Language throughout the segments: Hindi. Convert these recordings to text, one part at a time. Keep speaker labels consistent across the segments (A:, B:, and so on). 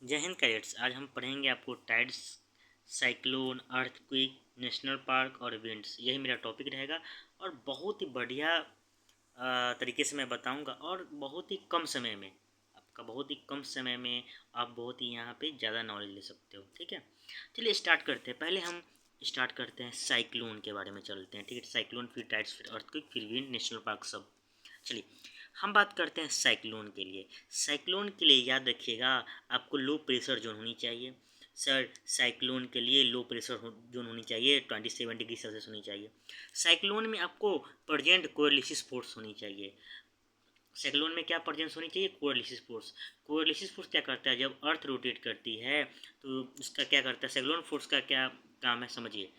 A: जय हिंद कैडेट्स। आज हम पढ़ेंगे आपको tides, cyclone, earthquake, national park और विंड्स। यही मेरा टॉपिक रहेगा और बहुत ही बढ़िया तरीके से मैं बताऊंगा और बहुत ही कम समय में बहुत ही कम समय में आप बहुत ही यहाँ पे ज़्यादा नॉलेज ले सकते हो। ठीक है, चलिए स्टार्ट करते हैं। पहले हम स्टार्ट करते हैं साइक्लोन के बारे में चलते हैं। ठीक है, साइक्लोन, फिर टाइड्स, फिर अर्थक्वेक, फिर विंड, नेशनल पार्क, सब। चलिए हम बात करते हैं साइक्लोन के लिए। साइक्लोन के लिए याद रखिएगा आपको लो प्रेशर जोन होनी चाहिए। सर साइक्लोन के लिए लो प्रेशर जोन होनी चाहिए, 27 डिग्री सेल्सियस होनी चाहिए। साइक्लोन में आपको प्रजेंट कोएलिसिस फोर्स होनी चाहिए। साइक्लोन में क्या प्रेजेंस होनी चाहिए? कोएलिसिस फोर्स। कोएलिसिस फोर्स क्या करता है? जब अर्थ रोटेट करती है तो उसका क्या करता है? साइक्लोन फोर्स का क्या काम है समझिए।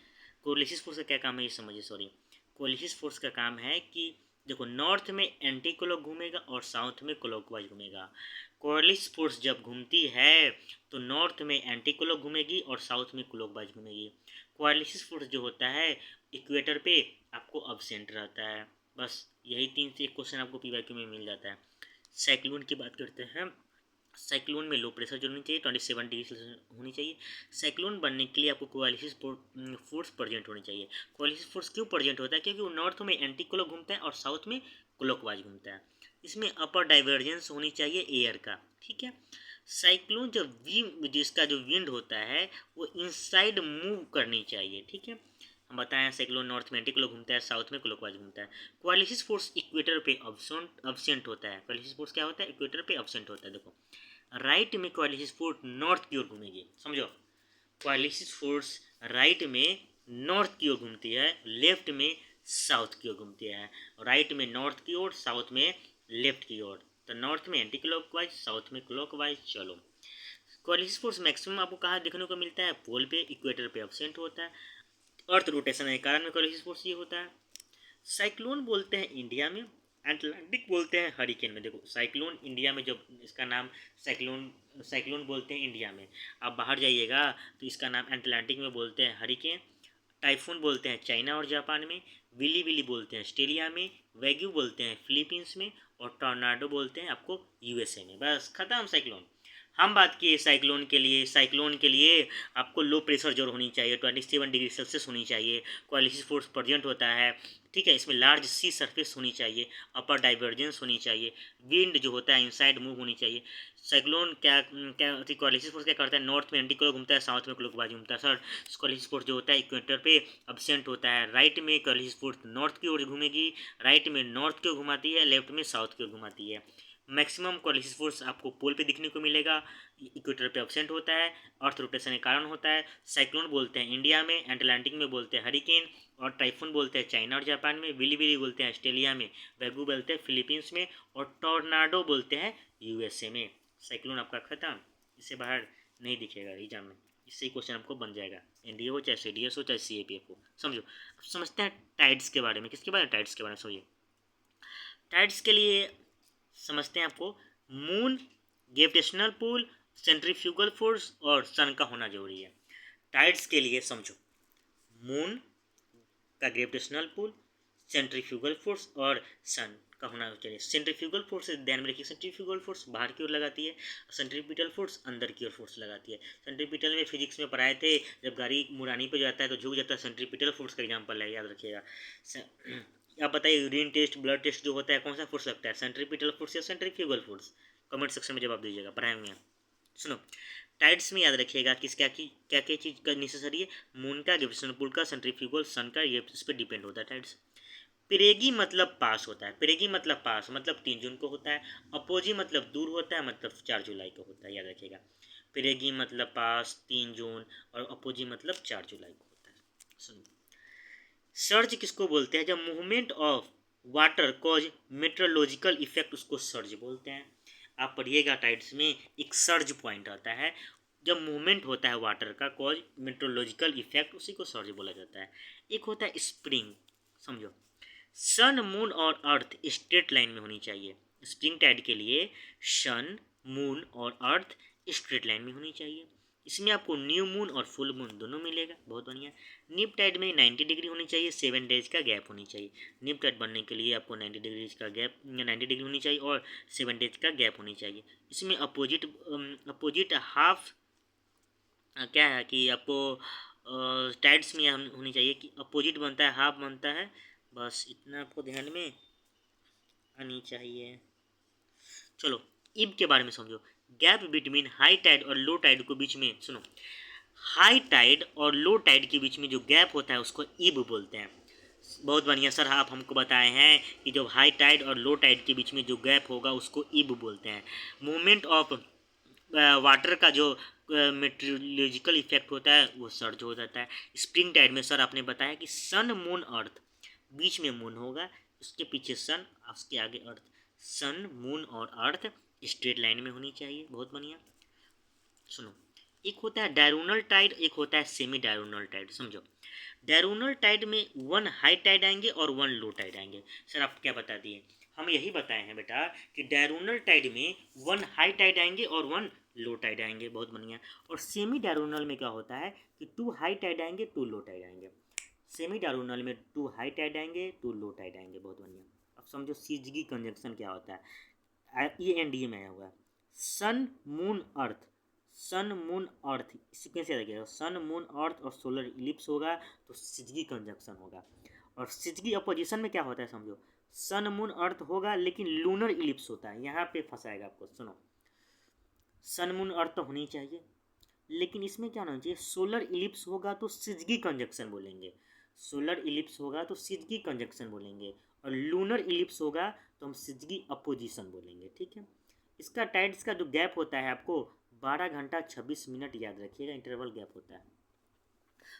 A: कोएलिसिस फोर्स का क्या काम है ये समझिए। सॉरी, कोएलिसिस फोर्स का काम है कि देखो, नॉर्थ में एंटी क्लॉक घूमेगा और साउथ में क्लॉकवाइज घूमेगा। कोएलिसिस फोर्स जब घूमती है तो नॉर्थ में एंटी क्लॉक घूमेगी और साउथ में क्लॉकवाइज घूमेगी। कोएलिसिस फोर्स जो होता है इक्वेटर पे आपको अब्सेंट रहता है। बस यही 3 से 1 क्वेश्चन आपको पीवाईक्यू में मिल जाता है। साइक्लोन की बात करते हैं। साइक्लोन में लो प्रेशर जो होनी चाहिए, 27 डिग्री सेल्सियस होनी चाहिए। साइक्लोन बनने के लिए आपको कोएलिसिस फोर्स प्रेजेंट होनी चाहिए। कोएलिसिस फोर्स क्यों प्रेजेंट होता है? क्योंकि वो नॉर्थ में एंटी क्लॉक घूमता है और साउथ में क्लॉकवाइज घूमता है। इसमें अपर डाइवर्जेंस होनी चाहिए एयर का। ठीक है, साइक्लोन जिसका जो विंड होता है वो इनसाइड मूव करनी चाहिए। ठीक है, हम बताएं साइक्लोन नॉर्थ में एंटी क्लॉक घूमता है, साउथ में क्लॉकवाइज घूमता है। कोएलिसिस फोर्स इक्वेटर पे अब्सेंट होता है। कोएलिसिस फोर्स क्या होता है? इक्वेटर पे अब्सेंट होता है। देखो, राइट में कोएलिसिस फोर्स नॉर्थ की ओर घूमेगी। समझो, कोएलिसिस फोर्स राइट में नॉर्थ की ओर घूमती है, लेफ्ट में साउथ की ओर घूमती है। राइट में नॉर्थ की ओर, साउथ में लेफ्ट की ओर। तो नॉर्थ में एंटी क्लॉकवाइज, साउथ में क्लॉकवाइज। चलो, कोएलिसिस फोर्स मैक्सिमम आपको कहाँ देखने को मिलता है? पोल पे, इक्वेटर पे अब्सेंट होता है। अर्थ रोटेशन के कारण में कोएलिसिस फोर्स ये होता है। साइक्लोन बोलते हैं इंडिया में, अटलांटिक बोलते हैं हरिकेन में। देखो, साइक्लोन इंडिया में, जब इसका नाम साइक्लोन साइक्लोन बोलते हैं इंडिया में। आप बाहर जाइएगा तो इसका नाम अटलांटिक में बोलते हैं हरिकेन, टाइफून बोलते हैं चाइना और जापान में, विली विली बोलते हैं ऑस्ट्रेलिया में, वैग्यू बोलते हैं फिलीपींस में, और टॉर्नाडो बोलते हैं आपको यूएसए में। बस खत्म साइक्लोन। हम बात किए साइक्लोन के लिए। साइक्लोन के लिए आपको लो प्रेशर जोन होनी चाहिए, 27 डिग्री सेल्सियस होनी चाहिए। कोएलिसिस फोर्स प्रेजेंट होता है। ठीक है, इसमें लार्ज सी सरफेस होनी चाहिए, अपर डाइवर्जेंस होनी चाहिए, विंड जो होता है इनसाइड मूव होनी चाहिए। साइक्लोन क्या क्या कोएलिसिस फोर्स क्या करता है? नॉर्थ में एंटी क्लॉक घूमता है, साउथ में क्लॉकवाइज घूमता है। सर, कोएलिसिस फोर्स जो होता है इक्वेटर पे अब्सेंट होता है। राइट में कोएलिसिस फोर्स नॉर्थ की ओर घूमेगी, राइट में नॉर्थ की ओर घुमाती है, लेफ्ट में साउथ की ओर घुमाती है। मैक्सिमम कोएलिसिस फोर्स आपको पोल पे दिखने को मिलेगा, इक्वेटर पे अब्सेंट होता है, अर्थ रोटेशन के कारण होता है। साइक्लोन बोलते हैं इंडिया में, अटलांटिक में बोलते हैं हरिकेन, और टाइफून बोलते हैं चाइना और जापान में, विली विली बोलते हैं ऑस्ट्रेलिया में, वैगू बोलते हैं फिलीपींस में, और टॉर्नाडो बोलते हैं यूएसए में। साइक्लोन आपका खत्म, इससे बाहर नहीं दिखेगा एग्जाम में। इससे ही क्वेश्चन आपको बन जाएगा, एनडीए हो चाहे सीडीएस हो चाहे सीएपीएफ हो। समझो, अब समझते हैं टाइड्स के बारे में। किसके बारे में? टाइड्स के बारे में समझिए। टाइड्स के लिए समझते हैं आपको moon, gravitational pull, centrifugal force और सन का होना जरूरी है। टाइड्स के लिए समझो, मून का ग्रेविटेशनल पुल, सेंट्रीफ्यूगल फोर्स और सन का होना चाहिए। सेंट्रीफ्यूगल फोर्स ध्यान में रखिए, सेंट्रीफ्यूगल फोर्स बाहर की ओर लगाती है, सेंट्रीपिटल फोर्स अंदर की ओर फोर्स लगाती है। सेंट्रीपिटल में फिजिक्स में पढ़ाए थे, जब गाड़ी मुड़ानी पे जाता है तो झुक जाता है, सेंट्रीपिटल फोर्स का एग्जाम्पल है, याद रखिएगा। आप बताइए, यूरिन टेस्ट, ब्लड टेस्ट जो होता है कौन सा फोर्स लगता है? सेंट्रीपिटल फोर्स या सेंट्रीफ्यूगल फोर्स? कमेंट सेक्शन में जवाब दीजिएगा, पढ़ाएंगे हम। सुनो, टाइड्स में याद रखिएगा किस क्या क्या चीज़ का नेसेसरी है? मून का, ग्रेविटेशनल पुल का, सेंट्रीफ्यूगल, सन का, ये इस पर डिपेंड होता है टाइड्स। पिरेगी मतलब पास होता है। पिरेगी मतलब पास, मतलब 3 जून को होता है। अपोजी मतलब दूर होता है, मतलब 4 जुलाई को होता है, याद रखिएगा। पिरेगी मतलब पास 3 जून, और अपोजी मतलब 4 जुलाई को होता है। सुनो, सर्ज किसको बोलते हैं? जब movement of water cause meteorological effect, उसको सर्ज बोलते हैं। आप पढ़िएगा टाइड्स में एक सर्ज पॉइंट आता है, जब मूवमेंट होता है वाटर का कॉज मेट्रोलॉजिकल इफेक्ट, उसी को सर्ज बोला जाता है। एक होता है स्प्रिंग। समझो, सन, मून और अर्थ स्ट्रेट लाइन में होनी चाहिए। स्प्रिंग टाइड के लिए सन, मून और अर्थ स्ट्रेट लाइन में होनी चाहिए। इसमें आपको न्यू मून और फुल मून दोनों मिलेगा, बहुत बढ़िया। नीप टाइड में 90 डिग्री होनी चाहिए, 7 डेज का गैप होनी चाहिए। नीप टाइड बनने के लिए आपको 90 डिग्री का गैप 90 डिग्री होनी चाहिए और 7 डेज का गैप होनी चाहिए। इसमें अपोजिट हाफ क्या है कि आपको टाइड्स में हम होनी चाहिए कि अपोजिट बनता है, हाफ बनता है, बस इतना आपको ध्यान में आनी चाहिए। चलो इब के बारे में समझो। गैप बिटवीन हाई टाइड और लो टाइड को बीच में सुनो, हाई टाइड और लो टाइड के बीच में जो गैप होता है उसको इब बोलते हैं। बहुत बढ़िया सर, आप हमको बताए हैं कि जब हाई टाइड और लो टाइड के बीच में जो गैप होगा उसको इब बोलते हैं। मूवमेंट ऑफ वाटर का जो मेट्रोलॉजिकल इफेक्ट होता है वो सर्ज हो जाता है। स्प्रिंग टाइड में सर आपने बताया कि सन मून अर्थ, बीच में मून होगा, उसके पीछे सन, उसके आगे अर्थ। सन मून और अर्थ स्ट्रेट लाइन में होनी चाहिए, बहुत बढ़िया। सुनो, एक होता है डायरोनल टाइड, एक होता है सेमी डायरोनल टाइड। समझो, डायरोनल टाइड में 1 हाई टाइड आएंगे और 1 लो टाइड आएंगे। सर आप क्या बता दिए, हम यही बताए हैं बेटा कि डायरोनल टाइड में 1 हाई टाइड आएंगे और 1 लो टाइड आएंगे, बहुत बढ़िया। और सेमी डायरोनल में क्या होता है कि 2 हाई टाइड आएंगे, 2 लो टाइड आएंगे। सेमी डायरोनल में 2 हाई टाइड आएंगे, 2 लो टाइड आएंगे, बहुत बढ़िया। अब समझो सीजगी कंजक्शन क्या होता है, ये एनडीए में आया हुआ है। Sun moon earth, sun moon earth sequence याद रखिएगा। सन मून अर्थ और सोलर इलिप्स होगा तो सिजगी कंजक्शन होगा। और सिजगी अपोजिशन में क्या होता है समझो, सन मून अर्थ होगा लेकिन लूनर इलिप्स होता है, यहाँ पे फंसाएगा आपको। सुनो, सन मून अर्थ तो होनी चाहिए लेकिन इसमें क्या होना चाहिए, सोलर इलिप्स होगा तो सिजगी कंजक्शन बोलेंगे। सोलर इलिप्स होगा तो सिजगी कंजक्शन बोलेंगे और लूनर इलिप्स होगा तो हम सिजगी अपोजिशन बोलेंगे, ठीक है। इसका टाइड्स का जो गैप होता है आपको 12 घंटा 26 मिनट याद रखिएगा, इंटरवल गैप होता है।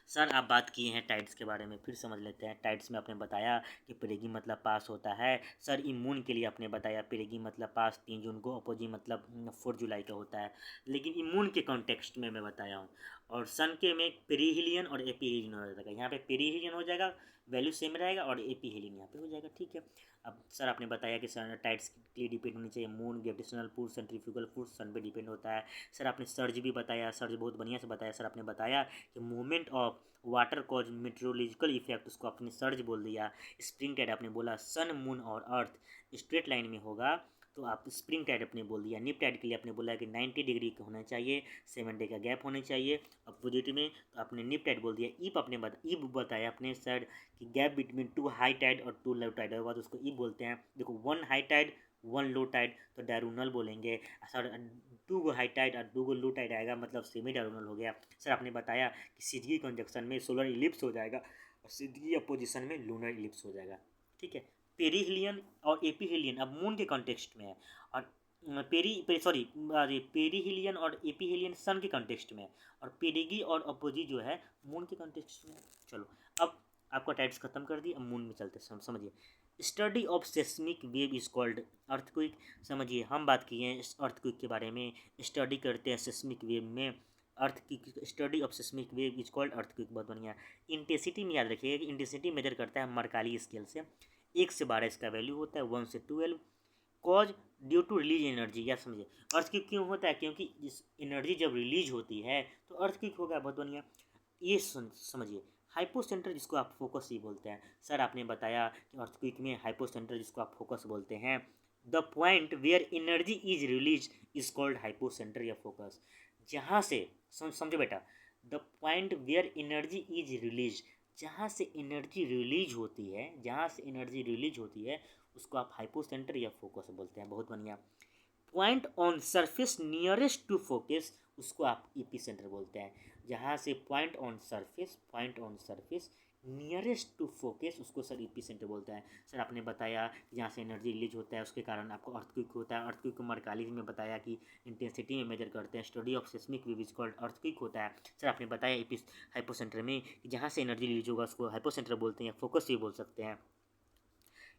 A: सर आप बात किए हैं टाइड्स के बारे में, फिर समझ लेते हैं। टाइड्स में आपने बताया कि पेरेगी मतलब पास होता है। सर इमून के लिए आपने बताया पेरेगी मतलब पास 3 जून को, अपोजी मतलब 4 जुलाई का होता है, लेकिन इमून के कॉन्टेक्स्ट में मैं बताया हूँ। और सन के में पेरीहिलियन और एपीहिलियन हो जाएगा, यहाँ पे पेरीहिलियन हो जाएगा, वैल्यू सेम रहेगा, और एपीहिलियन यहाँ पे हो जाएगा, ठीक है। अब सर आपने बताया कि सर टाइड्स के लिए डिपेंड होनी चाहिए moon, gravitational force, centrifugal force sun पे डिपेंड होता है। सर आपने सर्ज भी बताया, सर्ज बहुत बढ़िया से बताया। सर आपने बताया कि movement of water cause meteorological effect, उसको आपने सर्ज बोल दिया। स्प्रिंग टाइड आपने बोला सन मून और अर्थ स्ट्रेट लाइन में होगा तो आप स्प्रिंग टाइड अपने बोल दिया। निप टाइड के लिए आपने बोला कि 90 डिग्री का होना चाहिए, 7 डे का गैप होना चाहिए अपोजिट में, तो आपने निप टाइड बोल दिया। ईप आपने ईप बताया अपने सर कि गैप बिटवीन 2 हाई टाइड और 2 लो टाइड होगा तो उसको ईप बोलते हैं। देखो 1 हाई टाइड 1 लो टाइड तो डायरोनल बोलेंगे सर। 2 हाई टाइड और 2 लो टाइड आएगा मतलब सेमी डायरोनल हो गया। सर आपने बताया कि सिजगी कंजक्शन में सोलर इलिप्स हो जाएगा और सिजगी अपोजिशन में लूनर इलिप्स हो जाएगा, ठीक है। पेरीहिलियन और एपीहिलियन अब मून के कॉन्टेक्स्ट में है, और पेरीहिलियन और एपीहिलियन सन के कॉन्टेक्स्ट में है, और पेरिगी और अपोजी जो है मून के कॉन्टेक्स्ट में है। चलो अब आपका टाइप्स खत्म कर दी, अब मून में चलते समझिए। Study of seismic wave is called earthquake. समझिए हम बात किए हैं अर्थक्वेक के बारे में, स्टडी करते हैं सेस्मिक वेव में, अर्थ की study of seismic wave is called earthquake, बहुत बढ़िया। इंटेंसिटी में याद रखिएगा कि इंटेंसिटी मेजर करता है मरकाली स्केल से, 1 से 12 इसका वैल्यू होता है, 1 से 12। Cause due to release energy, या समझिए अर्थक्वेक क्यों होता है, क्योंकि इस एनर्जी जब रिलीज होती है तो अर्थक्वेक होगा, बहुत बढ़िया। ये समझिए हाइपोसेंटर जिसको आप फोकस ही बोलते हैं। सर आपने बताया कि अर्थक्वेक में हाइपोसेंटर जिसको आप फोकस बोलते हैं, the point where energy is release is called hypocenter या फोकस। जहाँ से समझो बेटा, the point where energy is release, जहाँ से एनर्जी रिलीज होती है, जहाँ से एनर्जी रिलीज होती है उसको आप हाइपोसेंटर या फोकस बोलते हैं, बहुत बढ़िया। Point on surface nearest to focus उसको आप एपीसेंटर बोलते हैं। जहाँ से point on surface nearest to focus उसको सर एपीसेंटर बोलते हैं। सर आपने बताया कि जहाँ से एनर्जी रिलीज होता है उसके कारण आपको अर्थक्वेक होता है। अर्थक्वेक को मरकाली में बताया कि इंटेंसिटी में मेजर करते हैं। Study of seismic wave is called earthquake होता है। सर आपने बताया हाइपोसेंटर में कि जहाँ से एनर्जी रिलीज होगा उसको हाइपोसेंटर बोलते हैं या फोकस भी बोल सकते हैं।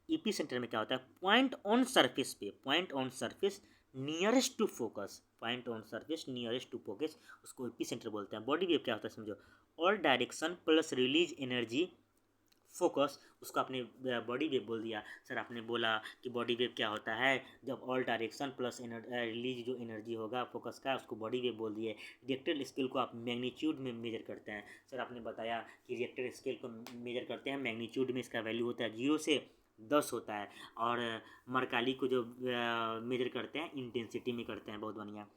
A: ईपी सेंटर में क्या होता है, पॉइंट ऑन सरफेस पे, point on surface nearest to focus, point on surface nearest to focus उसको ईपी सेंटर बोलते हैं। बॉडी वेव क्या होता है समझो, all direction plus release energy focus, उसको आपने बॉडी वेव बोल दिया। सर आपने बोला कि बॉडी वेव क्या होता है, जब ऑल डायरेक्शन प्लस रिलीज जो एनर्जी होगा फोकस का, उसको बॉडी वेव बोल दिए। रिएक्टर स्केल को आप मैग्नीट्यूड में मेजर करते हैं। सर आपने बताया कि रिएक्टर स्केल को मेजर करते हैं मैग्नीट्यूड में, इसका वैल्यू होता है 0 से 10 होता है। और मरकाली को जो मेजर करते हैं इंटेंसिटी में करते हैं। बहुत बढ़िया।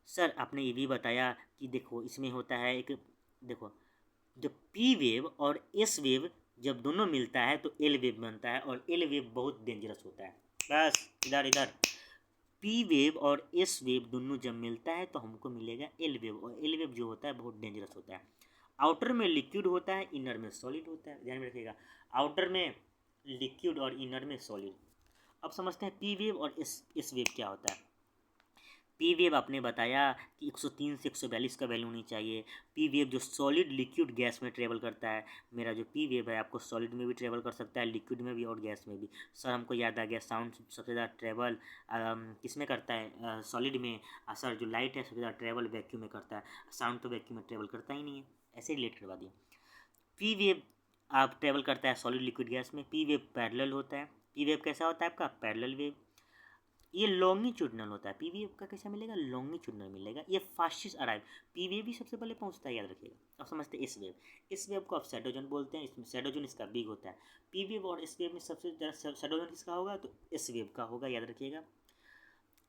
A: सर आपने ये भी बताया कि देखो इसमें होता है एक, देखो जब पी वेव और एस वेव जब दोनों मिलता है तो एल वेव बनता है, और एल वेव बहुत डेंजरस होता है। बस इधर इधर पी वेव और एस वेव दोनों जब मिलता है तो हमको मिलेगा एल वेव, और एल वेव जो होता है बहुत डेंजरस होता है। आउटर में लिक्विड होता है, इनर में सॉलिड होता है, ध्यान में रखिएगा। आउटर में लिक्विड और इनर में सॉलिड। अब समझते हैं पी वेव और एस वेव क्या होता है। पी वेव आपने बताया कि 103 से 142 का वैल्यू होनी चाहिए। पी वेव जो सॉलिड लिक्विड गैस में ट्रेवल करता है, मेरा जो पी वेव है आपको सॉलिड में भी ट्रेवल कर सकता है, लिक्विड में भी और गैस में भी। सर हमको याद आ गया, साउंड सबसे ज़्यादा ट्रेवल किस में करता है, सॉलिड में। सर जो लाइट है सबसे ज़्यादा ट्रेवल वैक्यूम में करता है, साउंड तो वैक्यूम में ट्रेवल करता ही नहीं है। ऐसे रिलेट करवा दिया। पी वेव आप ट्रेवल करता है सॉलिड लिक्विड गैस में। पी वेव पैरेलल होता है। पी वेव कैसा होता है आपका, पैरेलल वेव। ये लॉन्गिट्यूडनल होता है। पीवीएफ का कैसा मिलेगा, लॉन्गिट्यूडनल मिलेगा। ये फास्टेस्ट अराइव, पीवीएफ भी सबसे पहले पहुंचता है, याद रखिएगा। अब समझते हैं इस वेव। इस वेव को आप शैडोजन बोलते हैं, इसमें शैडोजन इसका बिग होता है। पीवीएफ और इस वेव में सबसे ज़्यादा शैडोजन किसका होगा, तो इस वेव का होगा, याद रखिएगा।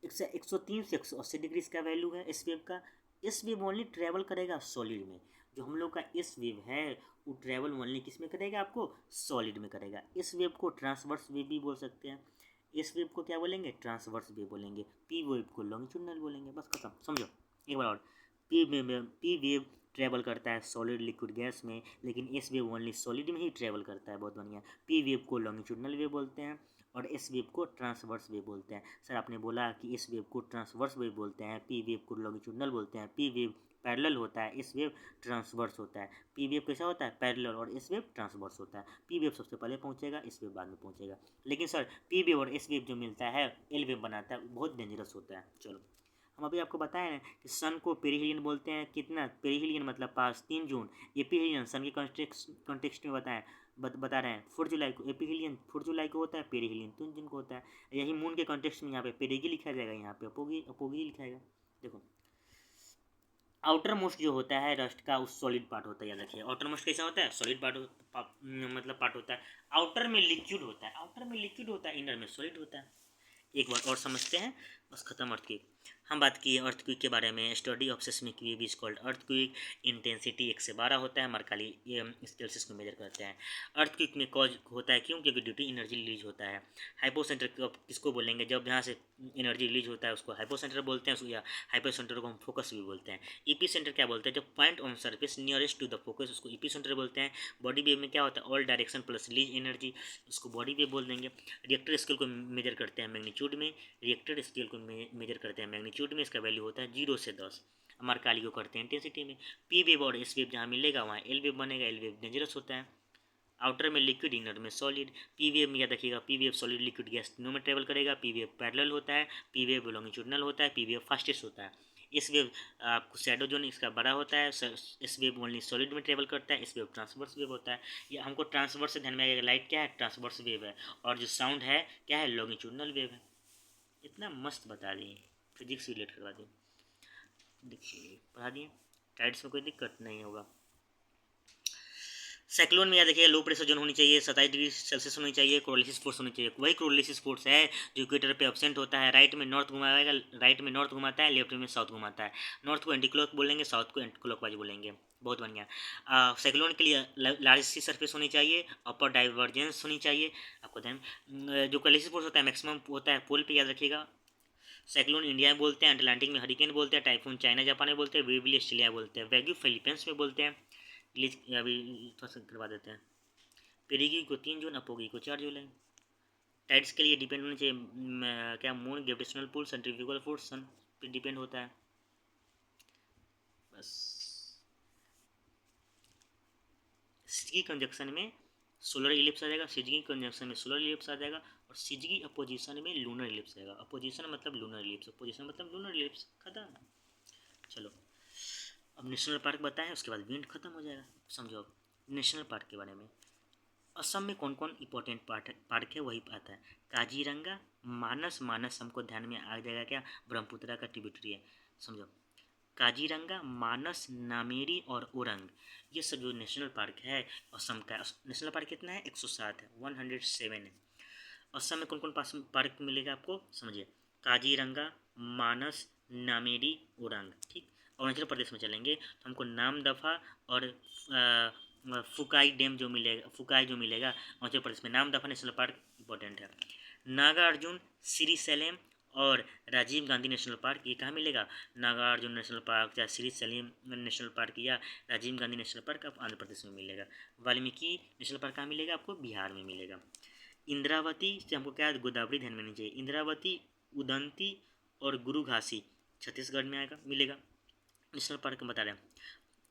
A: 103 से 180 डिग्री इसका वैल्यू है इस वेव का। इस वेव ओनली ट्रेवल करेगा सॉलिड में। जो हम लोग का इस वेव है वो ट्रेवल ओनली किस में करेगा, आपको सॉलिड में करेगा। इस वेव को ट्रांसवर्स वेव भी बोल सकते हैं। इस वेव को क्या बोलेंगे, ट्रांसवर्स वेव बोलेंगे। पी वेव को लॉन्गिट्यूडनल बोलेंगे। बस खत्म, समझो एक बार और। पी वेव ट्रेवल करता है सॉलिड लिक्विड गैस में, लेकिन इस वेव ओनली सॉलिड में ही ट्रेवल करता है। बहुत बढ़िया। पी वेव को लॉन्गिट्यूडनल वेव बोलते हैं और इस वेव को ट्रांसवर्स वेव बोलते हैं। सर आपने बोला कि इस वेव को ट्रांसवर्स वेव बोलते हैं, पी वेव को लॉन्गिट्यूडनल बोलते हैं। पी वेव पैरेलल होता है, इस वेव ट्रांसवर्स होता है। पी वेव कैसा होता है, पैरेलल, और इस वेव ट्रांसवर्स होता है। पी वेव सबसे पहले पहुंचेगा, इस वेव बाद में पहुंचेगा। लेकिन सर पी वेव और इस वेव जो मिलता है एल वेव बनाता है, बहुत डेंजरस होता है। चलो हम अभी आपको बताएं ना कि सन को पेरिहिलियन बोलते हैं। कितना पेरिहिलियन मतलब पास 3 जून। एपीहिलियन सन के कॉन्टेक्स्ट में बता रहे हैं 4 जुलाई को। एपीहिलियन 4 जुलाई को होता है, पेरिहिलियन 3 जून को होता है। यही मून के कॉन्टेक्स्ट में यहाँ पे पेरिगी लिखा जाएगा, यहाँ पे अपोगी लिखा जाएगा। देखो आउटर मोस्ट जो होता है रस्ट का, उस सॉलिड पार्ट होता है, याद रखिए। आउटर मोस्ट कैसा होता है, सॉलिड मतलब पार्ट होता है। आउटर में लिक्विड होता है, आउटर में लिक्विड होता है, इनर में सॉलिड होता है। एक बार और समझते हैं, बस खत्म। अर्थक्वेक हम बात किए अर्थक्वेक के बारे में। Study of seismic wave is called earthquake. Intensity 1 से 12 होता है। मरकाली स्केल से इसको मेजर करते हैं। अर्थक्वेक में कॉज होता है क्यों, क्योंकि ड्यू टू एनर्जी रिलीज होता है। हाइपोसेंटर किसको बोलेंगे, जब यहाँ से एनर्जी रिलीज होता है उसको हाइपोसेंटर बोलते हैं, या हाइपोसेंटर को हम फोकस भी बोलते हैं। ईपी सेंटर क्या बोलते हैं, जब point on surface nearest to the focus, उसको ईपी सेंटर बोलते हैं। बॉडी वेव में क्या होता है, all direction plus release energy, उसको बॉडी वेव बोल देंगे। रिएक्टर स्केल को मेजर करते हैं मैग्नीट्यूड में। रिएक्टर स्केल को मेजर करते हैं मैग्नीट्यूड में, इसका वैल्यू होता है 0 से 10। मरकाली को करते हैं इंटेंसिटी में। पी वेव और एस वेव जहाँ मिलेगा वहाँ एल वेव बनेगा। एल वेव डेंजरस होता है। आउटर में लिक्विड, इनर में सॉलिड। पी वेव में याद रखिएगा, P wave solid liquid gas तीनों में ट्रेवल करेगा। पी वेव पैरेलल होता है, पी वेव लॉन्गिट्यूडनल होता है, पी वेव फास्टेस्ट होता है। इस वेव आपको शैडो जोन इसका बड़ा होता है। इस वेव ओनली सॉलिड में ट्रेवल करता है। इस वेव ट्रांसवर्स वेव होता है। ये हमको ट्रांसवर्स से ध्यान में आएगा, लाइट क्या है, ट्रांसवर्स वेव है, और जो साउंड है क्या है, लॉन्गिट्यूडनल वेव है। इतना मस्त बता दिए, फिजिक्स रिलेट करवा दिए। देखिए पढ़ा दिए, टाइड्स में कोई दिक्कत नहीं होगा। साइक्लोन में याद रखिए लो प्रेशर जोन होनी चाहिए, 27 डिग्री सेल्सियस होनी चाहिए, कोरोलिसिस फोर्स होनी चाहिए। वही कोरोलिसिस फोर्स है जो इक्वेटर पे एब्सेंट होता है। राइट में नॉर्थ घुमाएगा, राइट में नॉर्थ घुमाता है, लेफ्ट में साउथ घुमाता है। नॉर्थ को एंटी क्लॉक बोलेंगे, साउथ को एंटी क्लॉक वाइज बोलेंगे। बहुत बढ़िया। साइक्लोन के लिए लार्ज सी सरफेस होनी चाहिए, अपर डाइवर्जेंस होनी चाहिए। आपको ध्यान, जो कोरोलिसिस फोर्स होता है मैक्सिमम होता है पोल पे, याद रखिएगा। साइक्लोन इंडिया में बोलते हैं, अटलांटिक में हरिकेन बोलते हैं, टाइफून चाइना जापान में बोलते हैं, वेवली ऑस्ट्रेलिया बोलते हैं, वैग्यू फिलीपींस में बोलते हैं। अभी थोड़ा सा करवा देते हैं। पेरिगी को 3 जून, अपोगी को 4 जुलाई। टाइड्स के लिए डिपेंड होना चाहिए क्या, moon, gravitational pull, centrifugal force, sun पे डिपेंड होता है। बस सिजगी कंजक्शन में सोलर इलिप्स आ जाएगा, सिजगी कंजक्शन में सोलर इलिप्स आ जाएगा, और सिजगी अपोजिशन में लूनर इलिप्स आएगा। अपोजिशन मतलब लूनर इलिप्स, अपोजिशन मतलब लूनर इलिप्स। खत्म। चलो अब नेशनल पार्क बताएं, उसके बाद विंड खत्म हो जाएगा। समझो अब नेशनल पार्क के बारे में। असम में कौन कौन इंपॉर्टेंट पार्क है वही आता है। काजीरंगा, मानस, मानस हमको ध्यान में आ जाएगा क्या, ब्रह्मपुत्रा का ट्रिब्यूटरी है, समझो। काजीरंगा, मानस, नामेरी और ओरंग, ये सब जो नेशनल पार्क है असम का। नेशनल पार्क कितना है, 107 है, 107 है। असम में कौन कौन पार्क मिलेगा आपको, समझिए। काजीरंगा, मानस, नामेरी, ओरंग, ठीक। अरुणाचल प्रदेश में चलेंगे तो हमको नामदफा और फुकाई डैम जो मिलेगा, फुकाई जो मिलेगा अरुणाचल प्रदेश में। नामदफा नेशनल पार्क इंपॉर्टेंट है। नागार्जुन, श्री सैलेम और राजीव गांधी नेशनल पार्क, ये कहाँ मिलेगा, नागार्जुन नेशनल पार्क या श्री सलीम नेशनल पार्क या राजीव गांधी नेशनल पार्क आपको आंध्र प्रदेश में मिलेगा। वाल्मीकि नेशनल पार्क कहाँ मिलेगा आपको, बिहार में मिलेगा। इंद्रावती से हमको क्या गोदावरी ध्यान में नहीं चाहिए, इंद्रावती, उदंती और गुरु घासी छत्तीसगढ़ में आएगा, मिलेगा। नेशनल पार्क बता रहे हैं।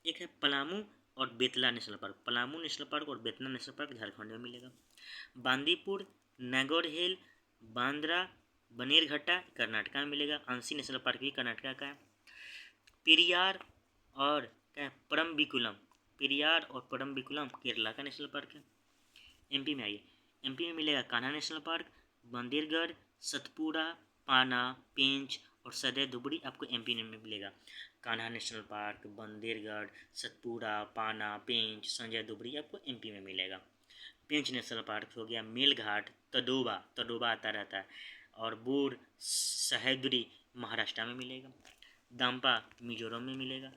A: एक है पलामू और Betla national park, Palamu national park और बेतला नेशनल पार्क झारखंड में मिलेगा। बांदीपुर, नागौर हिल, बांद्रा, बनेरघट्टा कर्नाटका में मिलेगा। अंसी नेशनल पार्क भी कर्नाटका का है। पेरियार और क्या है, परम्बिकुलम, पेरियार और परम्बिकुलम केरला का नेशनल पार्क है। एमपी में आइए, एमपी में मिलेगा कान्हा नेशनल पार्क, बंदेरगढ़, सतपुड़ा, पाना, पेंच और सदैव धुबरी आपको एमपी में मिलेगा। कान्हा नेशनल पार्क, बंदेरगढ़, सतपुड़ा, पाना, पेंच, संजय धुबरी आपको एमपी में मिलेगा। पेंच नेशनल पार्क हो गया, मेलघाट, तडोबा, तडोबा आता रहता है, और बोर सहेदरी महाराष्ट्र में मिलेगा। दाम्पा मिजोरम में मिलेगा।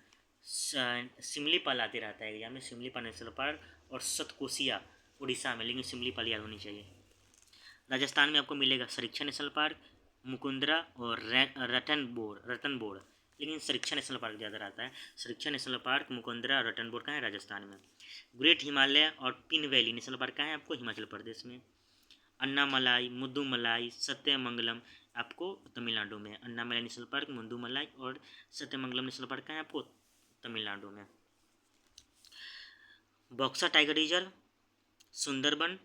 A: सिमलीपाल आते रहता है एग्जाम में, सिमलीपाल नेशनल पार्क और सतकोसिया उड़ीसा में, लेकिन सिमलीपाल याद होनी चाहिए। राजस्थान में आपको मिलेगा सरीक्षा नेशनल पार्क, मुकुंदरा और रतनबोर, लेकिन सरीक्षा नेशनल पार्क ज़्यादा रहता है। सरीक्षा नेशनल पार्क, मुकुंदरा, रतनबोर कहाँ है, राजस्थान में। ग्रेट हिमालय और पिन वैली नेशनल पार्क कहाँ है आपको, हिमाचल प्रदेश में। अन्नामलाई, मुद्दुमलाई, सत्यमंगलम आपको तमिलनाडु में। अन्नामलाई नेशनल पार्क, मुद्दुमलाई और सत्यमंगलम नेशनल पार्क कहाँ है आपको, तमिलनाडु में। बक्सा टाइगर रिजर्व, सुंदरबन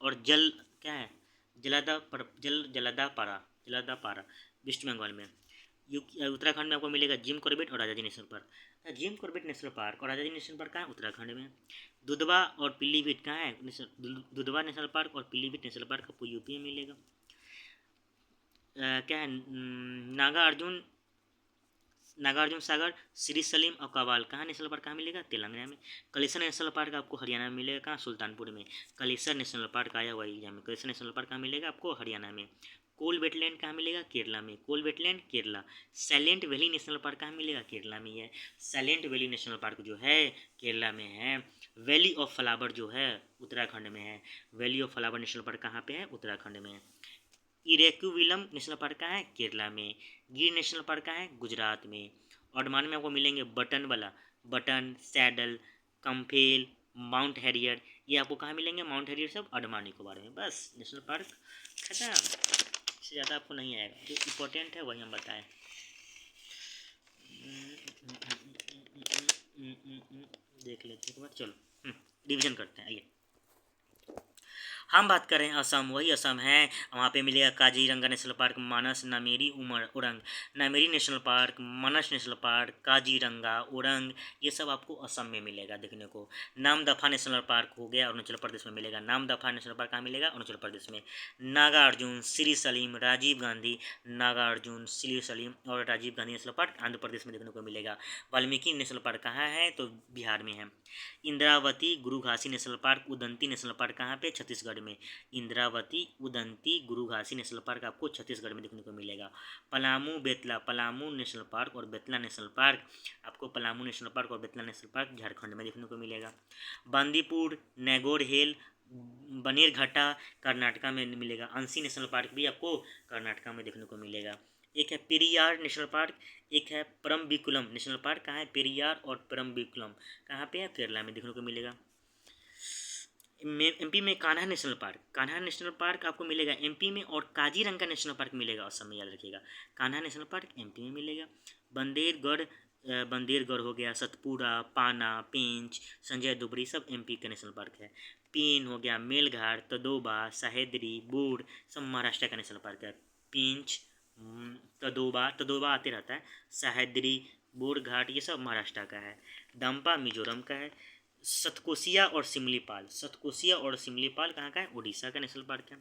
A: और क्या है, जलदापारा वेस्ट बंगाल में। उत्तराखंड में आपको मिलेगा जिम कॉर्बेट और Rajaji national park. Jim Corbett national park और राजाजी नेशनल पार्क कहाँ है, उत्तराखंड में। दुधवा और पीलीभीत कहाँ है, दुधवा नेशनल पार्क और पीलीभीत नेशनल पार्क आपको यूपी में मिलेगा। क्या है, नागार्जुन सागर, श्री सलीम और कवाल कहाँ नेशनल पार्क कहाँ मिलेगा, तेलंगाना में। कलेसर नेशनल पार्क आपको हरियाणा में मिलेगा, कहाँ, सुल्तानपुर में। कलेसर नेशनल पार्क आया हुआ एग्जाम में, कलेसर नेशनल पार्क कहाँ मिलेगा आपको, हरियाणा में। कोल वेटलैंड कहाँ मिलेगा, केरला में, Kol wetland Kerala. Silent Valley national park कहाँ मिलेगा, केरला में ही है। साइलेंट वैली नेशनल पार्क जो है केरला में है। वैली ऑफ फ्लावर जो है उत्तराखंड में है। Valley of flower national park कहाँ पे है, उत्तराखंड में है। इरेक्यूविलम नेशनल पार्क कहाँ है, केरला में। गिर नेशनल पार्क कहाँ है, गुजरात में। अंडमान में आपको मिलेंगे बटन, सैडल, कम्फेल, माउंट हैरियर, ये आपको कहाँ मिलेंगे, माउंट हैरियर सब अंडमान निकोबार में। बस नेशनल पार्क खत्म, इससे ज़्यादा आपको नहीं आएगा, जो इम्पोर्टेंट है वही हम बताएं। देख लेते एक बार, चलो रिविजन करते हैं। आइए हम बात कर रहे हैं असम, वही असम है। वहाँ पे मिलेगा Kaziranga national park, Manas, Nameri, Orang. Nameri national park, Manas national park, Kaziranga, Orang, ये सब आपको असम में मिलेगा देखने को। नामदफा नेशनल पार्क हो गया, अरुणाचल प्रदेश में मिलेगा। नामदफा नेशनल पार्क कहाँ मिलेगा, अरुणाचल प्रदेश में। नागार्जुन, श्री सलीम, राजीव गांधी, नागार्जुन, श्री सलीम और राजीव गांधी नेशनल पार्क आंध्र प्रदेश में देखने को मिलेगा। वाल्मीकि नेशनल पार्क कहाँ है, तो बिहार में है। Indravati, Guru Ghasi national park, Udanti national park कहाँ पे, छत्तीसगढ़ में। इंद्रावती, उदंती, गुरु घासी नेशनल पार्क आपको छत्तीसगढ़ में देखने को मिलेगा। पलामू, बेतला, पलामू नेशनल पार्क और बेतला नेशनल पार्क आपको, पलामू नेशनल पार्क और बेतला नेशनल पार्क झारखंड में देखने को मिलेगा। बांदीपुर, नागौर हिल, बनेरघट्टा कर्नाटका में मिलेगा। अंसी नेशनल पार्क भी आपको कर्नाटका में देखने को मिलेगा। एक है पेरियार नेशनल पार्क, एक है परम्बिकुलम नेशनल पार्क, कहाँ है, पेरियार और परम्बिकुलम कहाँ पे है, केरला में देखने को मिलेगा। एमपी में Kanha national park, Kanha national park आपको मिलेगा एमपी में, और काजीरंगा नेशनल पार्क मिलेगा असम में, याद रखिएगा। कान्हा नेशनल पार्क एमपी में मिलेगा। बंदेरगढ़ हो गया, सतपुड़ा, पाना, पेंच, संजय धुबरी सब एमपी का नेशनल पार्क है। पीन हो गया, मेलघाट, तडोबा, सहेदरी, बूढ़ सब महाराष्ट्र का नेशनल पार्क है। पेंच, तडोबा आते रहता है, सहेदरी, बूढ़ घाट ये सब महाराष्ट्र का है। दाम्पा मिजोरम का है। सतकोसिया और सिमलीपाल, सतकोसिया और सिमलीपाल कहाँ का है? उड़ीसा का नेशनल पार्क है।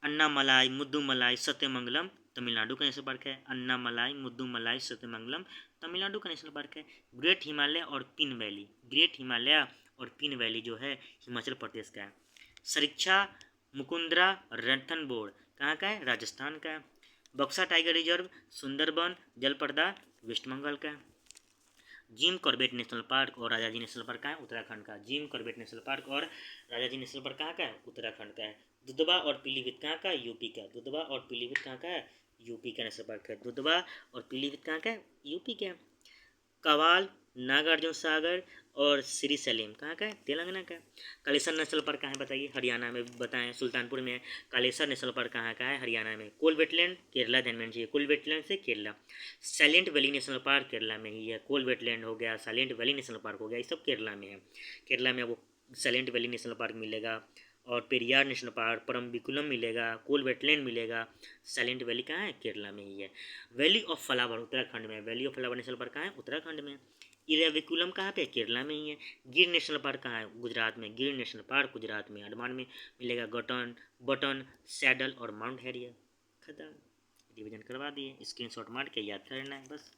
A: अन्नामलाई, मुद्दुमलाई, सत्यमंगलम तमिलनाडु का नेशनल पार्क है। अन्नामलाई, मुद्दुमलाई, सत्यमंगलम तमिलनाडु का नेशनल पार्क है। ग्रेट हिमालय और पिन वैली, ग्रेट हिमालय और पिन वैली जो है हिमाचल प्रदेश का है। सरिक्षा मुकुंदरा रणथंबोर कहाँ का है? राजस्थान का है। बक्सा टाइगर रिजर्व, सुंदरबन जलप्रदा वेस्ट बंगाल का है। जिम कॉर्बेट नेशनल पार्क और राजाजी नेशनल पार्क कहाँ है? उत्तराखंड का। जिम कॉर्बेट नेशनल पार्क और राजाजी नेशनल पार्क कहाँ का है? उत्तराखंड का है। दुधवा और पीलीभीत कहाँ का? यूपी का। दुधवा और पीलीभीत कहाँ का है? यूपी का नेशनल पार्क है। दुधवा और पीलीभीत कहाँ का है? यूपी का। कवाल, नागार्जुन सागर और श्री सलीम कहाँ का है? तेलंगाना का। कालेसर नेशनल पार्क कहाँ है बताइए? हरियाणा में बताएं, सुल्तानपुर में है। कालेसर नेशनल पार्क कहाँ का है? हरियाणा में। कोल वेटलैंड केरला, ध्यान में चाहिए, कोल वेटलैंड से केरला। साइलेंट वैली नेशनल पार्क केरला में ही है। कोल वेटलैंड हो गया, साइलेंट वैली नेशनल पार्क हो गया, ये सब केरला में है। केरला में वो साइलेंट वैली नेशनल पार्क मिलेगा और पेरियार नेशनल पार्क, परम्बिकुलम मिलेगा, कोल वेटलैंड मिलेगा। साइलेंट वैली कहाँ है? केरला में ही है। वैली ऑफ फ्लावर उत्तराखंड में। Valley of flower national park कहाँ है? उत्तराखंड में। इरेविकुलम कहाँ पे? केरला में ही है। गिर नेशनल पार्क कहाँ है? गुजरात में। गिर नेशनल पार्क गुजरात में। अंडमान में मिलेगा गटन, बटन, सैडल और माउंट हैरियर। खत्म, रिविजन करवा दिए, स्क्रीनशॉट मार के याद करना है बस।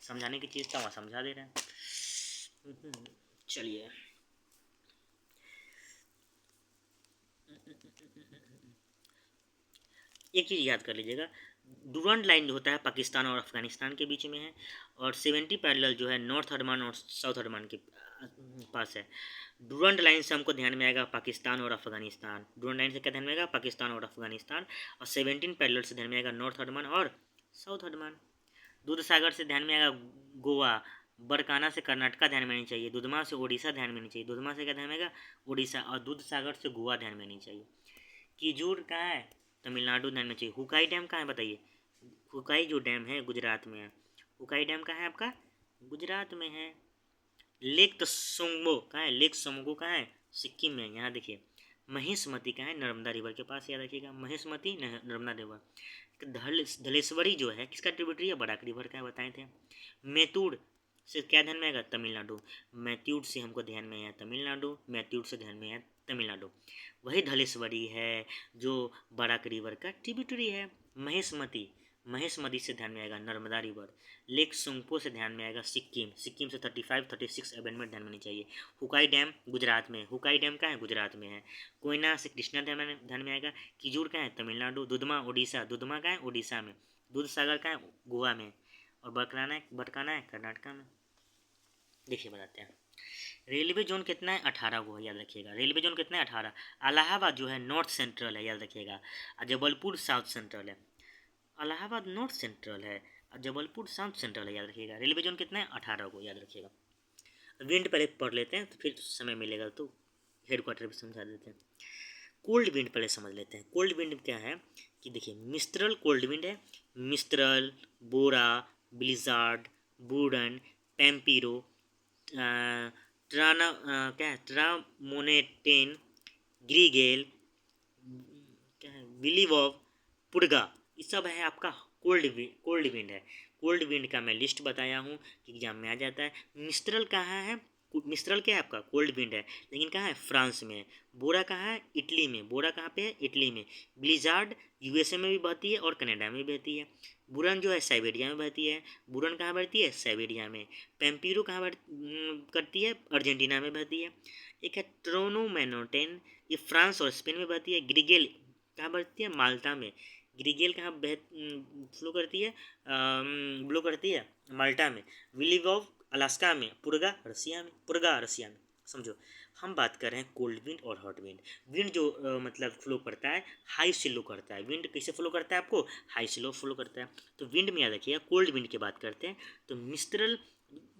A: समझाने की चीज़ था वहाँ समझा दे रहे हैं। चलिए, एक चीज़ याद कर लीजिएगा, डूरांड लाइन जो होता है पाकिस्तान और अफगानिस्तान के बीच में है, और 70 पैरेलल जो है नॉर्थ अंडमान और साउथ अंडमान के पास है। डूरांड लाइन से हमको ध्यान में आएगा पाकिस्तान और अफगानिस्तान। डूरांड लाइन से क्या ध्यान में आएगा? पाकिस्तान और अफगानिस्तान। और 17 पैरेलल से ध्यान में आएगा नॉर्थ अंडमान और साउथ अंडमान। दूध सागर से ध्यान में आएगा गोवा। बरकाना से कर्नाटका ध्यान में नहीं चाहिए। दुधमा से उड़ीसा ध्यान में नहीं चाहिए। दुधमा से क्या ध्यान में आएगा? उड़ीसा। और दूध सागर से गोवा ध्यान में नहीं चाहिए। कीजूर कहाँ है? तमिलनाडु ध्यान में चाहिए। हुकाई डैम कहाँ है बताइए? हुकाई जो डैम है गुजरात में है। हुकाई डैम कहाँ है आपका? गुजरात में है। लेक तसोंगो कहाँ है? लेक सोमगो कहाँ है? सिक्किम में। यहाँ देखिए। महेशमती कहाँ है? नर्मदा रिवर के पास, याद रखिएगा। महेशमती नर्मदा रिवर। धलेश्वरी जो है किसका ट्रिब्यूटरी है? बराक रिवर का है, बताए थे। मैतूर से क्या ध्यान में आएगा? तमिलनाडु। मैत्यूर से हमको ध्यान में आया तमिलनाडु। मैत्यूर से ध्यान में आया तमिलनाडु। वही धलेश्वरी है जो बराक रिवर का ट्रिब्यूटरी है। महेशमती, महेशमती से ध्यान में आएगा नर्मदा रिवर। लेक सुंगपो से ध्यान में आएगा सिक्किम। सिक्किम से 35, 36 अबेंडमेंट ध्यान में नहीं चाहिए। हुकाई डैम गुजरात में। हुकाई डैम कहाँ है? गुजरात में है। कोयना से कृष्णा ध्यान में आएगा। किजूर कहाँ है? तमिलनाडु। दुधमा उड़ीसा। दुधमा कहाँ है? उड़ीसा में। दूध सागर कहाँ है? गोवा में। और बरकाना है कर्नाटका में। देखिए बताते हैं। रेलवे जोन कितना है? 18 को है, याद रखिएगा। रेलवे जोन कितना है? 18। इलाहाबाद जो है नॉर्थ सेंट्रल है, याद रखिएगा। और जबलपुर साउथ सेंट्रल है। इलाहाबाद नॉर्थ सेंट्रल है और जबलपुर साउथ सेंट्रल है, याद रखिएगा। रेलवे जोन कितना है? 18 को, याद रखिएगा। विंड पहले पढ़ लेते हैं तो फिर समय मिलेगा तो हेड क्वार्टर भी समझा देते हैं। कोल्ड विंड पहले समझ लेते हैं। कोल्ड विंड क्या है कि देखिए, मिस्ट्रल कोल्ड विंड है। मिस्ट्रल, बोरा, ब्लिजार्ड, बूडन, पैम्पीरो, ट्राना क्या है? ट्रामोनेटेन, ग्रीगेल, क्या है? विलीवॉव, पुडगा, ये सब है आपका कोल्ड विंड है। कोल्ड विंड का मैं लिस्ट बताया हूँ कि एग्जाम में आ जाता है। मिस्ट्रल कहाँ है? मिस्ट्रल क्या है आपका? कोल्ड विंड है, लेकिन कहाँ है? फ्रांस में है। बोरा कहाँ है? इटली में। बोरा कहाँ पे है? इटली में। ब्लिजार्ड यूएसए में भी बहती है और कनाडा में भी बहती है। बुरन जो है साइबेरिया में बहती है। बुरन कहाँ बढ़ती है? साइबेरिया में। पैम्पीरो कहाँ करती है? अर्जेंटीना में बहती है। एक है ट्रोनोमैनोटेन, ये फ्रांस और स्पेन में बहती है। ग्रिगेल कहाँ बढ़ती है? माल्टा में। ग्रिगेल कहाँ फ्लो करती है? ब्लो करती है माल्टा में। विलीवॉव अलास्का में। पुरगा रसिया में। समझो, हम बात कर रहे हैं कोल्ड विंड और हॉट विंड। विंड जो मतलब फ्लो करता है हाई से लो करता है। विंड कैसे फ्लो करता है आपको? हाई से लो फ्लो करता है। तो विंड में याद रखिएगा, कोल्ड विंड की बात करते हैं तो मिस्ट्रल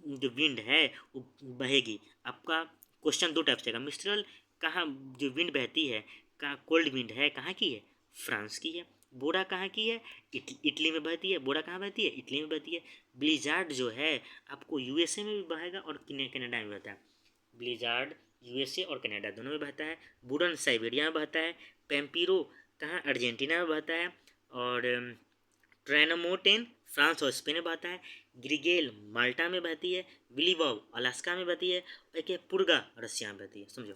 A: जो विंड है वो बहेगी। आपका क्वेश्चन दो टाइप से आएगा। मिस्ट्रल कहाँ जो विंड बहती है, कहाँ कोल्ड विंड है, कहाँ की है? फ्रांस की है। बोरा कहाँ की है? इटली में बहती है। बोरा कहाँ बहती है? इटली में बहती है। ब्लिजार्ड जो है आपको यूएसए में भी बहेगा और कनाडा में बहता है। ब्लिजार्ड यूएसए और कनाडा दोनों में बहता है। बुरन साइबेरिया में बहता है। पैम्पीरो कहाँ? अर्जेंटीना में बहता है। और ट्रेनमोटेन फ्रांस और स्पेन में बहता है। ग्रिगेल माल्टा में बहती है। विलीवॉव अलास्का में बहती है। एक है पुर्गा रसिया में बहती है। समझो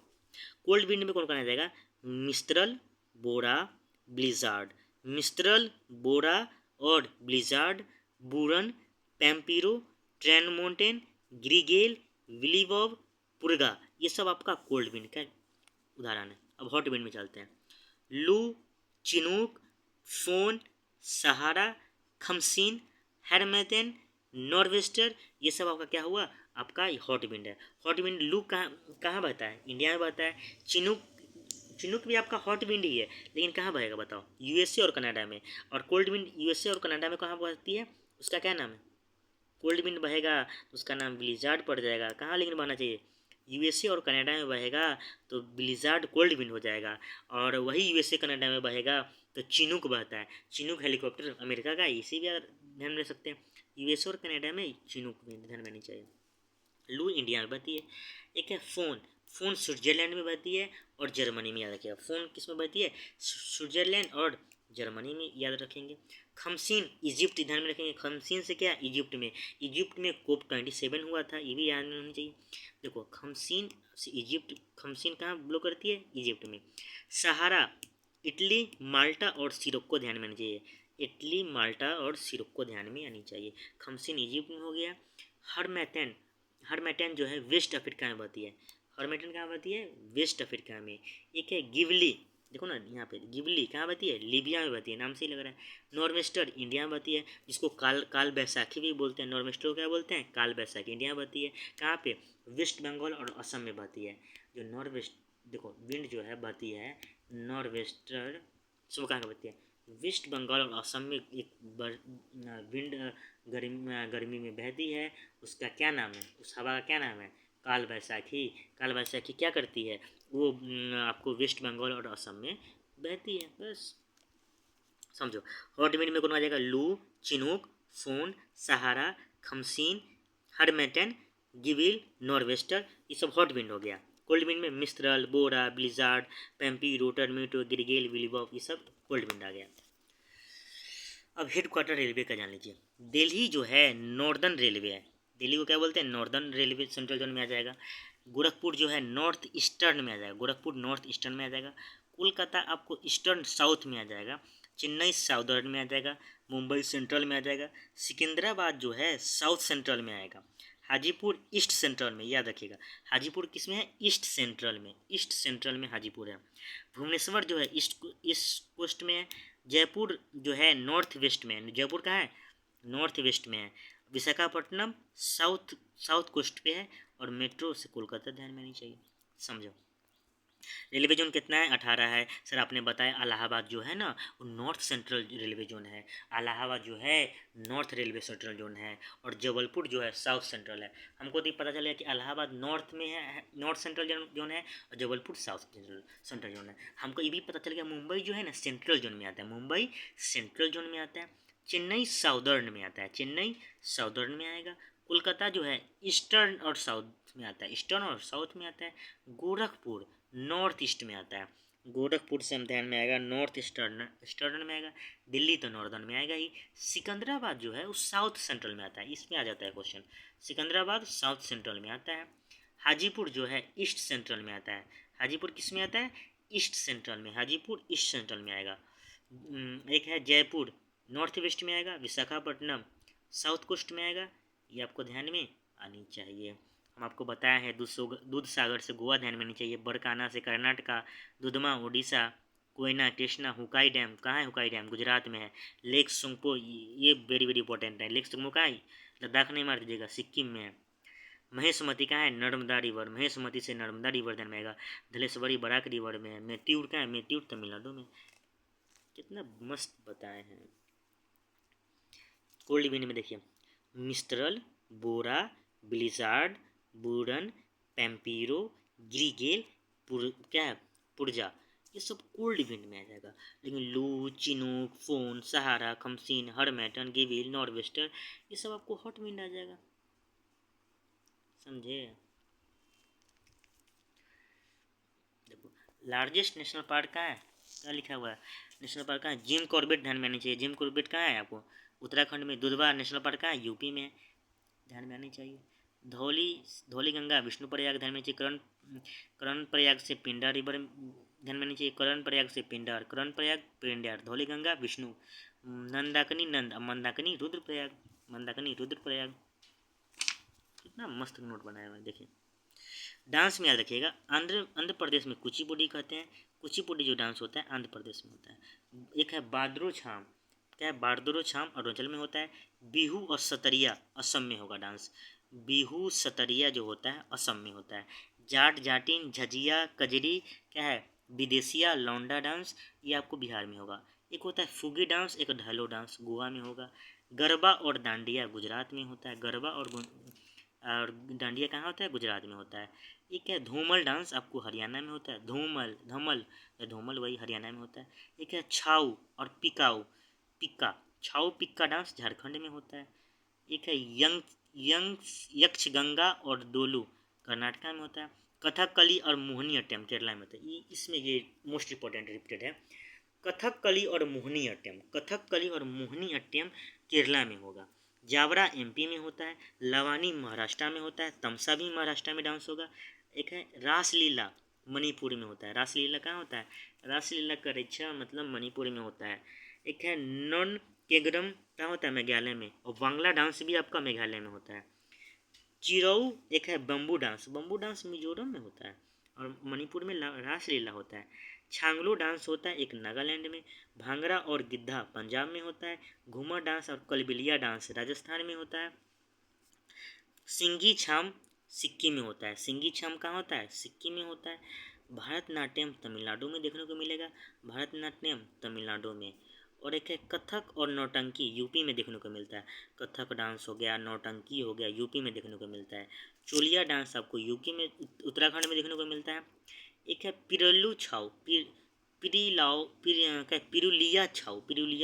A: कोल्ड विंड में कौन कौन आ जाएगा? मिस्ट्रल, बोरा, ब्लिजार्ड। मिस्ट्रल, बोरा और ब्लिजार्ड, बुरन, पैम्पीरो, ट्रेनमोंटेन, ग्रिगेल, विलीवॉव, पुर्गा, ये सब आपका कोल्ड विंड का उदाहरण है। अब हॉट विंड में चलते हैं। लू, चिनूक, फोन, सहारा, खमसीन, हैरमेथन, नॉर्वेस्टर, ये सब आपका क्या हुआ? आपका हॉट विंड है। हॉट विंड लू कहाँ कहाँ बहता है? इंडिया में बहता है। चिनूक, चिनूक भी आपका हॉट विंड ही है, लेकिन कहाँ बहेगा बताओ? यूएसए और कनाडा में। और कोल्ड विंड यूएसए और कनाडा में कहाँ बहती है? उसका क्या नाम है? कोल्ड विंड बहेगा तो उसका नाम ब्लिजार्ड पड़ जाएगा। कहाँ लेकिन बहना चाहिए? यूएसए और कनाडा में बहेगा तो ब्लिजार्ड कोल्ड विंड हो जाएगा। और वही यूएसए कनाडा में बहेगा तो चिनूक बहता है। चिनूक हेलीकॉप्टर अमेरिका का, इसी भी ध्यान में रख सकते हैं। यूएसए और कनाडा में चिनूक ध्यान में नहीं चाहिए। लू इंडिया में बहती है। एक है फोन, फोन स्विट्जरलैंड में बहती है और जर्मनी में, याद रखिएगा। फोन किस में बहती है? स्विट्जरलैंड और जर्मनी में, याद रखेंगे। खमसीन इजिप्ट ध्यान में रखेंगे। खमसीन से क्या? इजिप्ट में। इजिप्ट में कोप 27 हुआ था, ये भी याद में होनी चाहिए। देखो खमसीन से इजिप्ट, खमसीन कहाँ ब्लो करती है? इजिप्ट में। सहारा इटली, माल्टा और सिरक्को ध्यान में आनी चाहिए। इटली, माल्टा और सिरक्को ध्यान में आनी चाहिए। खमसीन इजिप्ट में हो गया। हरमैथन, हरमैटन जो है वेस्ट अफ्रीका में बहती है। हरमैटन कहाँ बहती है? वेस्ट अफ्रीका में। एक है गिवली, देखो ना यहाँ पे गिवली कहाँ बहती है? लीबिया में बहती है, नाम से ही लग रहा है। नॉर्वेस्टर इंडिया में बहती है, जिसको काल काल बैसाखी भी बोलते हैं। नॉर्वेस्टर को क्या बोलते हैं? काल बैसाखी। इंडिया में बहती है। कहाँ पे? वेस्ट बंगाल और असम में बहती है। जो नॉर्वेस्ट, देखो विंड जो है बहती है नॉर्वेस्टर, सो कहाँ बहती है? वेस्ट बंगाल और असम में एक विंड गर्मी में बहती है। उसका क्या नाम है? उस हवा का क्या नाम है? काल बैसाखी। काल बैसाखी क्या करती है? वो आपको वेस्ट बंगाल और असम में बहती है। बस समझो। हॉट विंड में कौन आ जाएगा? लू, चिनूक, फोन, सहारा, खमसीन, हरमेटन, गिविल, नॉर्वेस्टर, ये सब हॉट विंड हो गया। कोल्ड विंड में मिस्ट्रल, बोरा, ब्लिजार्ड, पैम्पीरो, टर्मिटो, ग्रिगेल, विलीवॉफ, ये सब कोल्ड विंड आ गया। अब हेड क्वार्टर रेलवे का जान लीजिए। दिल्ली जो है नॉर्दर्न रेलवे है। दिल्ली को क्या बोलते हैं? नॉर्दर्न रेलवे सेंट्रल जोन में आ जाएगा। गोरखपुर जो है नॉर्थ ईस्टर्न में आ जाएगा। गोरखपुर नॉर्थ ईस्टर्न में आ जाएगा। कोलकाता आपको ईस्टर्न साउथ में आ जाएगा। चेन्नई साउदर्न में आ जाएगा। मुंबई सेंट्रल में आ जाएगा। सिकंदराबाद जो है साउथ सेंट्रल में आएगा। हाजीपुर ईस्ट सेंट्रल में, याद रखिएगा। हाजीपुर किस में है? ईस्ट सेंट्रल में। ईस्ट सेंट्रल में हाजीपुर है। भुवनेश्वर जो है ईस्ट ईस्ट कोस्ट में है। जयपुर जो है नॉर्थ वेस्ट में है। जयपुर कहाँ है? नॉर्थ वेस्ट में है। विशाखापट्टनम साउथ साउथ कोस्ट पे है। और मेट्रो से कोलकाता ध्यान में नहीं चाहिए। समझो रेलवे जोन कितना है? 18 है। सर आपने बताया इलाहाबाद जो है ना वो नॉर्थ सेंट्रल रेलवे जोन है। इलाहाबाद जो है नॉर्थ रेलवे सेंट्रल जोन है। और जबलपुर जो है साउथ सेंट्रल है। हमको तो पता चला कि इलाहाबाद नॉर्थ में है, नॉर्थ सेंट्रल जोन है, और जबलपुर साउथ सेंट्रल जोन है। हमको ये भी पता चल गया मुंबई जो है ना सेंट्रल जोन में आता है। मुंबई सेंट्रल जोन में आता है। चेन्नई साउदर्न में आता है। चेन्नई साउदर्न में आएगा। कोलकाता जो है ईस्टर्न और साउथ में आता है। ईस्टर्न और साउथ में आता है। गोरखपुर नॉर्थ ईस्ट में आता है। गोरखपुर से हम ध्यान में आएगा नॉर्थ ईस्टर्न ईस्टर्न में आएगा। दिल्ली तो नॉर्दर्न में आएगा ही। सिकंदराबाद जो है वो साउथ सेंट्रल में आता है। इसमें आ जाता है क्वेश्चन। सिकंदराबाद साउथ सेंट्रल में आता है। हाजीपुर जो है ईस्ट सेंट्रल में आता है। हाजीपुर किस में आता है? ईस्ट सेंट्रल में। हाजीपुर ईस्ट सेंट्रल में आएगा। एक है जयपुर नॉर्थ वेस्ट में आएगा। विशाखापट्टनम साउथ कोस्ट में आएगा। ये आपको ध्यान में आनी चाहिए। हम आपको बताया है दूध सागर से गोवा ध्यान में नहीं चाहिए। बरकाना से कर्नाटका। दुधमा उड़ीसा। कोयना कृष्णा हुकाई डैम कहाँ है? हुकाई डैम गुजरात में है। लेक सुंगपो ये वेरी वेरी इंपॉर्टेंट है। लेक सुंगपो कहाँ है? लद्दाख नहीं मार दीजिएगा, सिक्किम में है। महेशमती कहाँ है? नर्मदा रिवर। महेशमती से नर्मदा रिवर ध्यान में आएगा। धलेश्वरी बराक रिवर में है। मेत्यूर कहाँ है? मेत्यूर तमिलनाडु में। कितना मस्त बताए हैं। कोल्ड विंड में देखिए मिस्ट्रल, बोरा, ब्लिजार्ड, बुरन, पैम्पीरो, ग्रिगेल, क्या है? पुर्जा, ये सब कोल्ड विंड में आ जाएगा। लेकिन लू, चिनूक, फोन, सहारा, खमसीन, हरमैटन, गिविल, नॉर्वेस्टर, ये सब आपको हॉट विंड आ जाएगा। समझे? देखो लार्जेस्ट नेशनल पार्क कहाँ है? क्या लिखा हुआ है? नेशनल पार्क कहाँ है? जिम कॉर्बेट ध्यान में आनी चाहिए। जिम कॉर्बेट कहाँ है आपको? उत्तराखंड में। दुधवा नेशनल पार्क कहाँ है? यूपी में है, ध्यान में आनी चाहिए। धौली गंगा विष्णु प्रयाग, ध्यान में चाहिए। करण प्रयाग से पिंडा रिवर, ध्यान में आनी चाहिए। करण प्रयाग से पिंडार, करण प्रयाग पिंडार, धौली गंगा विष्णु। नंदाकनी नंद, मंदाकिनी रुद्रप्रयाग, मंदाकिनी रुद्रप्रयाग। कितना मस्त नोट बनाया हुआ है देखिए। डांस में याद रखिएगा, आंध्र प्रदेश में कुचिपुड़ी कहते हैं। कुचिपुड़ी जो डांस होता है आंध्र प्रदेश में होता है। एक है बाद्रो छाम, क्या है? बारदरो छाम अरुणाचल में होता है। बिहू और सतरिया असम में होगा डांस। बिहू सतरिया जो होता है असम में होता है। जाट जाटिन झजिया कजरी क्या है? विदेशिया लौंडा डांस, ये आपको बिहार में होगा। एक होता है फुगी डांस, एक ढालो डांस गोवा में होगा। गरबा और डांडिया गुजरात में होता है। गरबा और डांडिया कहाँ होता है? गुजरात में होता है। एक है धूमल डांस, आपको हरियाणा में होता है। धूमल धमल या धूमल वही हरियाणा में होता है। एक है छाऊ और पिक्का, छाऊ पिक्का डांस झारखंड में होता है। एक है यंग यक्षगंगा और डोलू कर्नाटका में होता है। कथकली और मोहिनी अट्टम केरला में होता है। इसमें ये मोस्ट इंपॉर्टेंट रिपीटेड है। कथकली और मोहिनी अट्टम केरला में होगा। जावरा एमपी में होता है। लवानी महाराष्ट्र में होता है। तमसा भी महाराष्ट्र में डांस होगा। एक है रासलीला मणिपुर में होता है। रासलीला कहाँ होता है? रासलीला का रिच्छा मतलब मणिपुर में होता है। एक है नॉन केगरम कहाँ होता है? मेघालय में। और वांगला डांस भी आपका मेघालय में होता है। चिरऊ एक है बम्बू डांस मिजोरम में होता है। और मणिपुर में रासलीला होता है। छांगलो डांस होता है एक नागालैंड में। भांगड़ा और गिद्धा पंजाब में होता है। घूमर डांस और कलबिलिया डांस राजस्थान में होता है। सिंगी छाम सिक्किम में होता है। सिंगी छाम कहाँ होता है? सिक्किम में होता है। भरतनाट्यम तमिलनाडु में देखने को मिलेगा। भरतनाट्यम तमिलनाडु में। और एक है कथक और नौटंकी यूपी में देखने को मिलता है। कथक डांस हो गया, नौटंकी हो गया, यूपी में देखने को मिलता है। चोलिया डांस आपको यूपी में उत्तराखंड में देखने को मिलता है। एक है पिरल्लू छाऊ पिरुलिया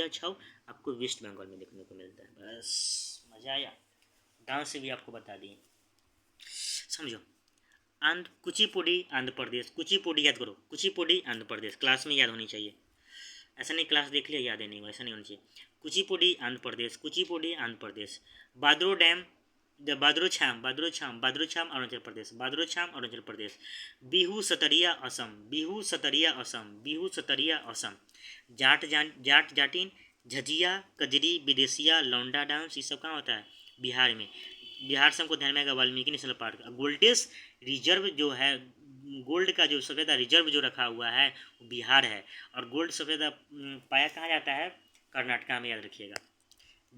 A: छाऊ आपको वेस्ट बंगाल में देखने को मिलता है। बस मज़ा आया, डांस से भी आपको बता दिए, समझो। कुचिपुड़ी आंध्र प्रदेश, कुचिपुड़ी याद करो, कुचिपुड़ी आंध्र प्रदेश क्लास में याद होनी चाहिए। ऐसा नहीं क्लास देख लिया याद है नहीं, ऐसा नहीं होना चाहिए। कुचिपुड़ी आंध्र प्रदेश। बाद्रो डैम, बाद्रो छाम अरुणाचल प्रदेश। बिहू सतरिया असम। जाट जाटिन झजिया कजरी विदेशिया लौंडा डांस, ये सब कहाँ होता है? बिहार में। बिहार से हमको ध्यान में आएगा वाल्मीकि नेशनल पार्क। गोल्डेस रिजर्व जो है, गोल्ड का जो सफेदा रिजर्व जो रखा हुआ है वो बिहार है। और गोल्ड सफेदा पाया कहाँ जाता है? कर्नाटका में, याद रखिएगा।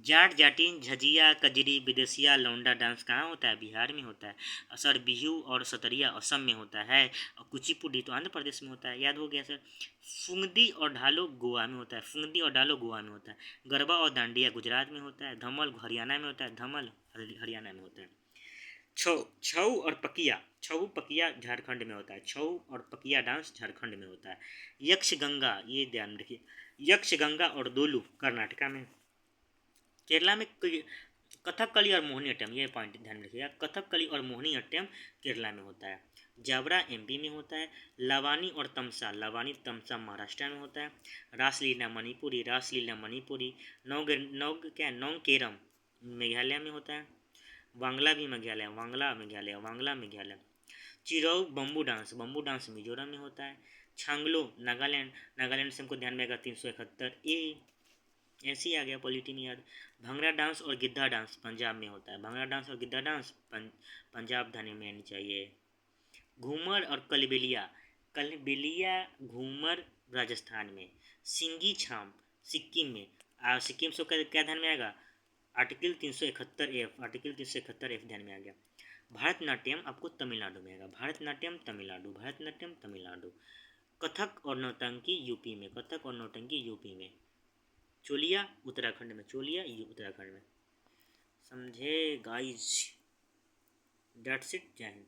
A: जाट जाटिन झजिया कजरी विदेशिया लौंडा डांस कहाँ होता है? बिहार में होता है। सर बिहू और सतरिया असम में होता है। और कुचिपुड़ी तो आंध्र प्रदेश में होता है, याद हो गया सर। फुंगदी और ढालो गोवा में होता है। गरबा और डांडिया गुजरात में होता है। धमल हरियाणा में होता है। छऊ और पकिया झारखंड में होता है। छऊ और पकिया डांस झारखंड में होता है। यक्षगंगा, ये ध्यान रखिए, यक्षगंगा और डोलू कर्नाटका में। केरला में कथकली और मोहिनी अट्टम, ये पॉइंट ध्यान रखिएगा, कथकली और मोहिनी अट्टम केरला में होता है। जावरा एमपी में होता है। लवानी तमसा महाराष्ट्र में होता है। रासलीला मणिपुरी। नौकेरम मेघालय में होता है। वांगला मेघालय। चिरऊ बम्बू डांस मिजोरम में होता है। छांगलो नागालैंड से हमको ध्यान में आएगा 371 ऐसे आ गया पॉलिटी में याद। भंगड़ा डांस और गिद्धा डांस पंजाब में होता है। पंजाब ध्यान में आनी चाहिए। घूमर और कलबिलिया घूमर राजस्थान में। सिंगी छाम सिक्किम में। सिक्किम से क्या ध्यान में आएगा? आर्टिकल 371F ध्यान में आ गया। भरतनाट्यम आपको तमिलनाडु में आएगा। भरतनाट्यम तमिलनाडु। कथक और नौटंकी यूपी में। चोलिया उत्तराखंड में। समझे गाइस? That's it. जय हिंद।